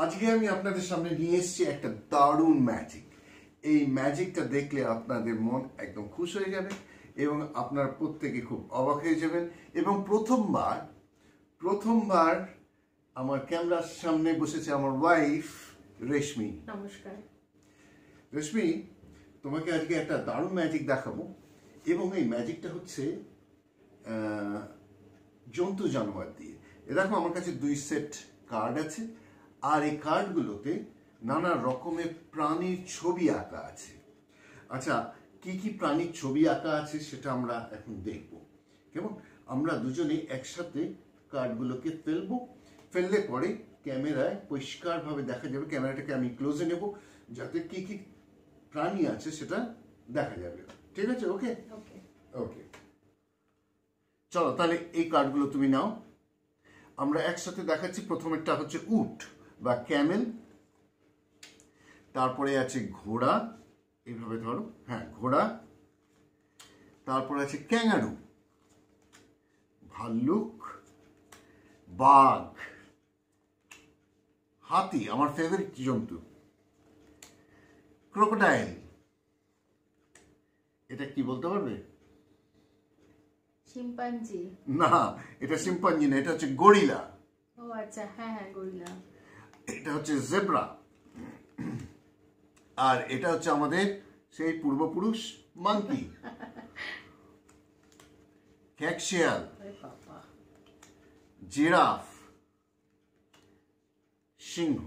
আজকে আমি আপনাদের সামনে নিয়ে এসেছি একটা দারুণ ম্যাজিক। এই ম্যাজিকটা দেখলে আপনাদের মন একদম খুশ হয়ে যাবে এবং আপনারা প্রত্যেকে খুব অবাক হয়ে যাবেন। এবং প্রথমবার আমার ক্যামেরার সামনে বসেছে আমার ওয়াইফ রেশমি। নমস্কার রেশমি, তোমাকে আজকে একটা দারুণ ম্যাজিক দেখাবো এবং এই ম্যাজিকটা হচ্ছে জন্তু জানোয়ার দিয়ে। দেখো আমার কাছে 2 সেট কার্ড আছে আর এই কার্ডগুলোতে নানা রকমের প্রাণীর ছবি আঁকা আছে। আচ্ছা, কি কি প্রাণীর ছবি আঁকা আছে সেটা আমরা এখন দেখব। কেমন? আমরা দুজনে একসাথে কার্ডগুলোকে ফেললে পরে ক্যামেরায় পরিষ্কারভাবে দেখা যাবে। ক্যামেরাটাকে আমি ক্লোজে নেব যাতে কি কি প্রাণী আছে সেটা দেখা যাবে। ঠিক আছে? ওকে ওকে, চলো তাহলে এই কার্ডগুলো তুমি নাও, আমরা একসাথে দেখাচ্ছি। প্রথমেরটা হচ্ছে উট বা ক্যামেল, তারপরে আছে ঘোড়া, এইভাবে ধরো, হ্যাঁ ঘোড়া, তারপরে আছে ক্যাঙ্গারু, ভাল্লুক, বাঘ, হাতি আমার ফেভারিট জন্তু, ক্রোকোডাইল, এটা কি বলতে পারবে? শিম্পাঞ্জি। না, এটা শিম্পাঞ্জি না, এটা হচ্ছে গরিলা। ও আচ্ছা, হ্যাঁ হ্যাঁ গরিলা। এটা হচ্ছে জেব্রা, আর এটা হচ্ছে আমাদের সেই পূর্বপুরুষ মাঙ্কি, ক্যাকশিয়াল, জিরাফ, সিংহ।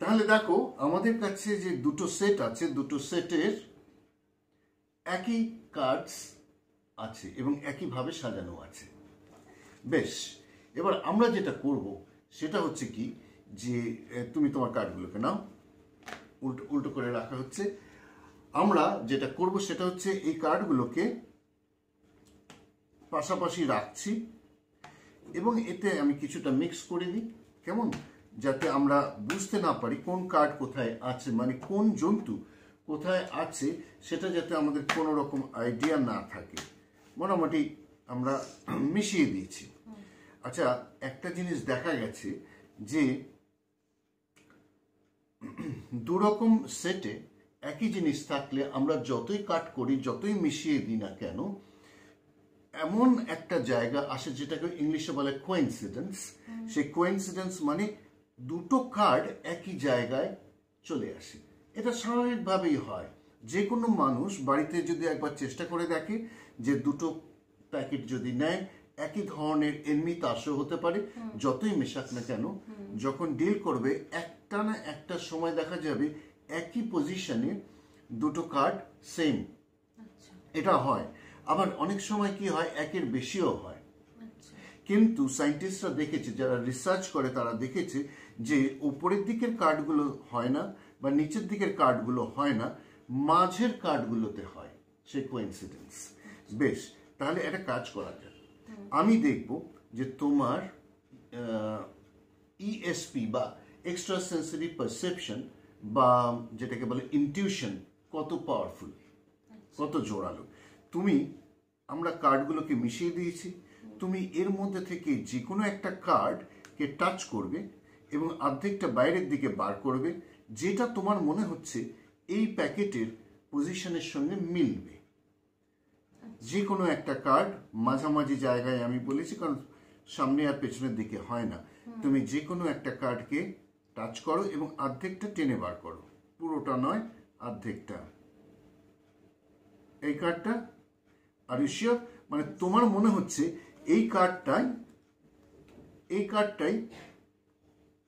তাহলে দেখো আমাদের কাছে যে দুটো সেট আছে, দুটো সেটের একই কার্ডস আছে এবং একইভাবে সাজানো আছে। বেশ, এবার আমরা যেটা করব সেটা হচ্ছে কি, যে তুমি তোমার কার্ডগুলোকে নাও, উল্টো করে রাখা হচ্ছে। আমরা যেটা করব সেটা হচ্ছে এই কার্ডগুলোকে পাশাপাশি রাখছি এবং এতে আমি কিছুটা মিক্স করে দিই। কেমন? যাতে আমরা বুঝতে না পারি কোন কার্ড কোথায় আছে, মানে কোন জন্তু কোথায় আছে সেটা যাতে আমাদের কোনো রকম আইডিয়া না থাকে। মোটামুটি আমরা মিশিয়ে দিয়েছি। আচ্ছা, একটা জিনিস দেখা গেছে যে দুরকম সেটে একই জিনিস থাকলে আমরা যতই কাট করি, যতই মিশিয়ে দিই না কেন, এমন একটা জায়গা আসে যেটাকে ইংলিশে বলে কোইন্সিডেন্স। সেই কোইন্সিডেন্স মানে দুটো কার্ড একই জায়গায় চলে আসে। এটা স্বাভাবিকভাবেই হয়। যে কোনো মানুষ বাড়িতে যদি একবার চেষ্টা করে দেখে যে দুটো প্যাকেট যদি নেয়, একই ধরনের এমনি তাসও হতে পারে, যতই মেশাক না কেন, যখন ডিল করবে একটা না একটা সময় দেখা যাবে একই পজিশনে দুটো কার্ড সেম। এটা হয়। আবার অনেক সময় কি হয়, একের বেশিও হয়। কিন্তু সায়েন্টিস্টরা দেখেছে, যারা রিসার্চ করে তারা দেখেছে যে উপরের দিকের কার্ডগুলো হয় না বা নিচের দিকের কার্ডগুলো হয় না, মাঝের কার্ডগুলোতে হয় সেই কোইন্সিডেন্স। বেশ, তাহলে একটা কাজ করা যায়। আমি দেখব যে তোমার ইএসপি বা এক্সট্রা সেন্সরি পারসেপশন বা যেটাকে বলে ইনটিউশন কত পাওয়ারফুল, কত জোরালো। আমরা কার্ডগুলোকে মিশিয়ে দিয়েছি, তুমি এর মধ্যে থেকে যে কোনো একটা কার্ডকে টাচ করবে এবং অর্ধেকটা বাইরের দিকে বার করবে, যেটা তোমার মনে হচ্ছে এই প্যাকেটের পজিশনের সঙ্গে মিলবে। যে কোনো একটা কার্ড মাঝামাঝি জায়গায় আমি বলেছি, কারণ সামনে আর পেছনের দিকে হয় না। তুমি যে কোনো একটা কার্ডকে টাচ করো এবং অর্ধেকটা টেনে বার করো, পুরোটা নয়, অর্ধেকটা। এই কার্ডটা, আর ইউ শিওর? মানে তোমার মনে হচ্ছে এই কার্ডটাই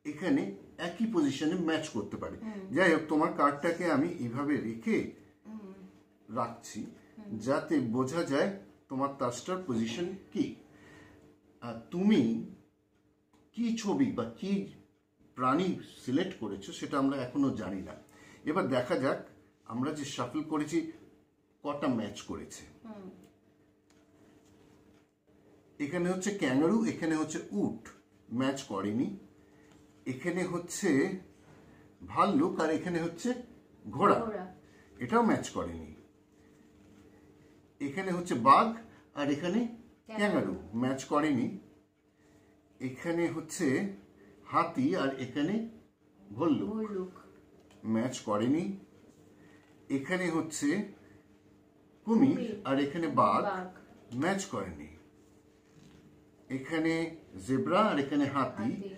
এখানে একই পজিশনে ম্যাচ করতে পারে। যাই হোক, তোমার কার্ডটাকে আমি এইভাবে রাখছি যাতে বোঝা যায় তোমার তাসটার পজিশন কি। আর তুমি কি ছবি বা কি প্রাণী সিলেক্ট করেছো সেটা আমরা এখনো জানি না। এবার দেখা যাক আমরা যে শাফল করেছি কটা ম্যাচ করেছে। এখানে হচ্ছে ক্যাঙ্গারু, এখানে হচ্ছে উট, ম্যাচ করেনি। এখানে হচ্ছে ভাল্লুক আর এখানে হচ্ছে ঘোড়া, এটাও ম্যাচ করেনি। এখানে হচ্ছে বাঘ আর এখানে ক্যাঙ্গারু, ম্যাচ করেনি। এখানে হচ্ছে হাতি আর এখানে ভল্লুক, ভল্লুক ম্যাচ করেনি। এখানে হচ্ছে কুমির আর এখানে বাঘ, বাঘ ম্যাচ করেনি। এখানে জেব্রা আর এখানে হাতি, হাতি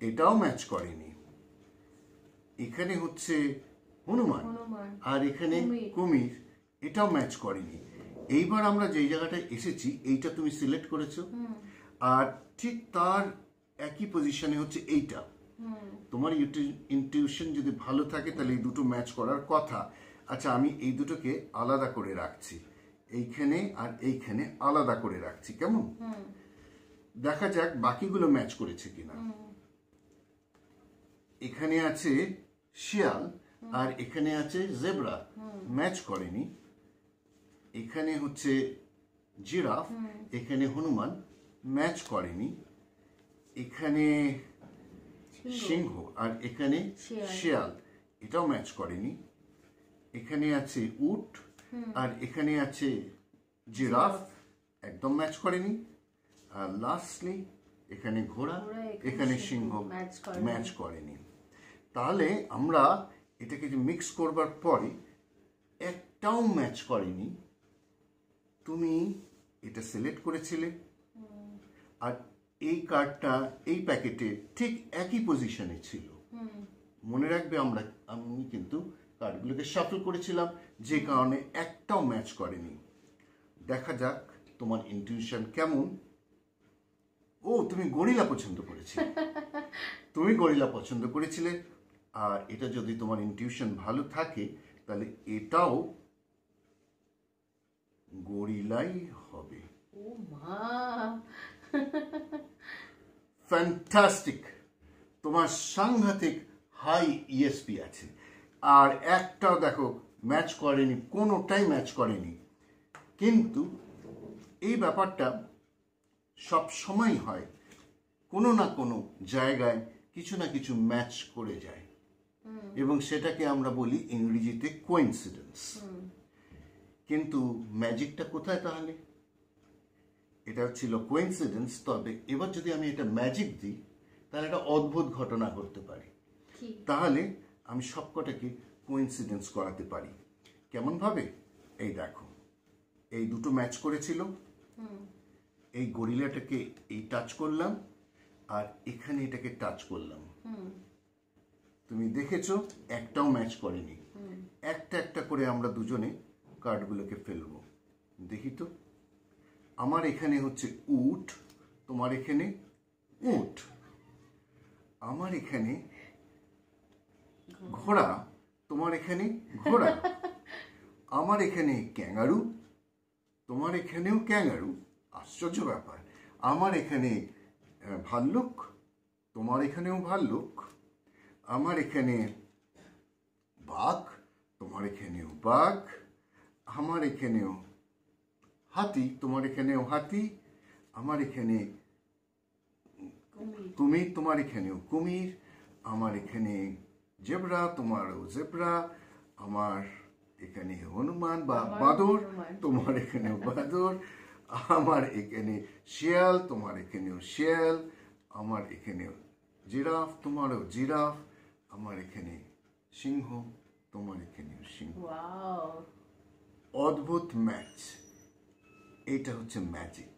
এটাও ম্যাচ করেনি। এখানে হচ্ছে হনুমান হনুমান আর এখানে কুমির। কুমির, এটাও ম্যাচ করেনি। এইবার আমরা যেই জায়গাটায় এসেছি এইটা তুমি সিলেক্ট করেছো, আর ঠিক তার একই পজিশনে হচ্ছে এইটা। তোমার ইনটিউশন যদি ভালো থাকে তাহলে এই দুটো ম্যাচ করার কথা। আচ্ছা, আমি এই দুটোকে আলাদা করে রাখছি, এইখানে আর এইখানে আলাদা করে রাখছি, কেমন? দেখা যাক বাকিগুলো ম্যাচ করেছে কিনা। এখানে আছে শিয়াল আর এখানে আছে জেব্রা, ম্যাচ করেনি। এখানে হচ্ছে জিরাফ, এখানে হনুমান, ম্যাচ করেনি। এখানে সিংহ আর এখানে শিয়াল, এটাও ম্যাচ করেনি। এখানে আছে উট আর এখানে আছে জিরাফ, একদম ম্যাচ করেনি। আর লাস্টলি এখানে ঘোড়া, এখানে সিংহ, ম্যাচ করেনি। তাহলে আমরা এটাকে যে মিক্স করবার পরে একটাও ম্যাচ করেনি। তুমি এটা সিলেক্ট করেছিলে আর এই কার্ডটা এই প্যাকেটে ঠিক একই পজিশনে ছিল। মনে রাখবে আমি কিন্তু কার্ডগুলোকে শাফল করেছিলাম, যে কারণে একটাও ম্যাচ করেনি। দেখা যাক তোমার ইনটিউশন কেমন। ও, তুমি গরিলা পছন্দ করেছিলে, তুমি গরিলা পছন্দ করেছিলে। আর এটা যদি তোমার ইনটিউশন ভালো থাকে তাহলে এটাও গরিলাই হবে। ও মা, ফ্যান্টাস্টিক, তোমার সাংঘাতিক হাই ইএসপি আছে। আর একটাও দেখো ম্যাচ করেনি, কোনোটাই ম্যাচ করেনি। কিন্তু এই ব্যাপারটা সব সময় হয়, কোনো না কোনো জায়গায় কিছু না কিছু ম্যাচ করে যায়, এবং সেটাকে আমরা বলি ইংরেজিতে কোইন্সিডেন্স। কিন্তু ম্যাজিকটা কোথায় তাহলে? এটা ছিল কোইন্সিডেন্স। তবে এবার যদি আমি এটা ম্যাজিক দিই তাহলে একটা অদ্ভুত ঘটনা ঘটতে পারে। তাহলে আমি সবকটাকে কোইন্সিডেন্স করাতে পারি। কেমন ভাবে? এই দেখো, এই দুটো ম্যাচ করেছিল। এই গরিলাটাকে এই টাচ করলাম আর এখানে এটাকে টাচ করলাম। তুমি দেখেছো একটাও ম্যাচ করেনি। একটা একটা করে আমরা দুজনে কার্ডগুলোকে ফেলবো। দেখি তো, আমার এখানে হচ্ছে উট, তোমার এখানে উট। আমার এখানে ঘোড়া, তোমার এখানে ঘোড়া। আমার এখানে ক্যাঙ্গারু, তোমার এখানেও ক্যাঙ্গারু। আশ্চর্য ব্যাপার। আমার এখানে ভাল্লুক, তোমার এখানেও ভাল্লুক। আমার এখানে বাঘ, তোমার এখানেও বাঘ। আমার এখানেও হাতি, তোমার এখানেও হাতি। আমার এখানে কুমির, তোমার এখানেও কুমির। আমার এখানে জেব্রা, তোমারও জেব্রা। আমার এখানে হনুমান বা বাঁদর, তোমার এখানেও বাঁদর। আমার এখানে শিয়াল, তোমার এখানেও শিয়াল। আমার এখানেও জিরাফ, তোমারও জিরাফ। আমার এখানে সিংহ, তোমার এখানেও সিংহ। অদ্ভুত ম্যাচ, এটা হচ্ছে ম্যাজিক।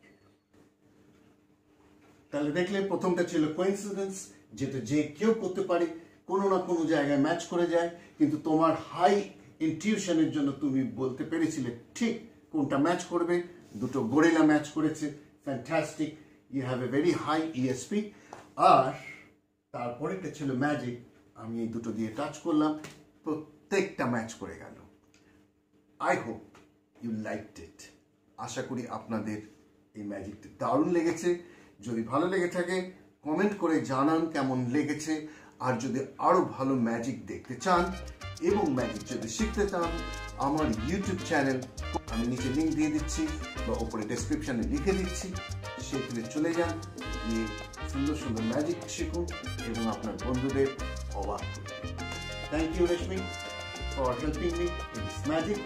তাহলে দেখলে প্রথমটা ছিল কোইন্সিডেন্স, যেটা যে কেউ করতে পারে, কোনো না কোনো জায়গায় ম্যাচ করে যায়। কিন্তু তোমার হাই ইনটিউশনের জন্য তুমি বলতে পেরেছিলে ঠিক কোনটা ম্যাচ করবে। দুটো গরিলা ম্যাচ করেছে, fantastic, you have a very high ESP. আর তারপরেটা ছিল ম্যাজিক, আমি এই দুটো দিয়ে টাচ করলাম, প্রত্যেকটা ম্যাচ করে গেল। I hope you liked it. আশা করি আপনাদের এই ম্যাজিকটা দারুণ লেগেছে। যদি ভালো লেগে থাকে কমেন্ট করে জানান কেমন লেগেছে। আর যদি আরো ভালো ম্যাজিক দেখতে চান এবং ম্যাজিক যদি শিখতে চান, আমার ইউটিউব চ্যানেল আমি নিচে লিঙ্ক দিয়ে দিচ্ছি বা উপরে ডেসক্রিপশনে লিখে দিচ্ছি, সেখানে চলে যান, গিয়ে সুন্দর সুন্দর ম্যাজিক শিখুন এবং আপনার বন্ধুদের অবাক করুন। Thank you Reshmi for helping me in this magic.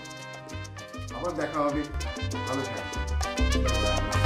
আবার দেখা হবে, ভালো থাকবেন।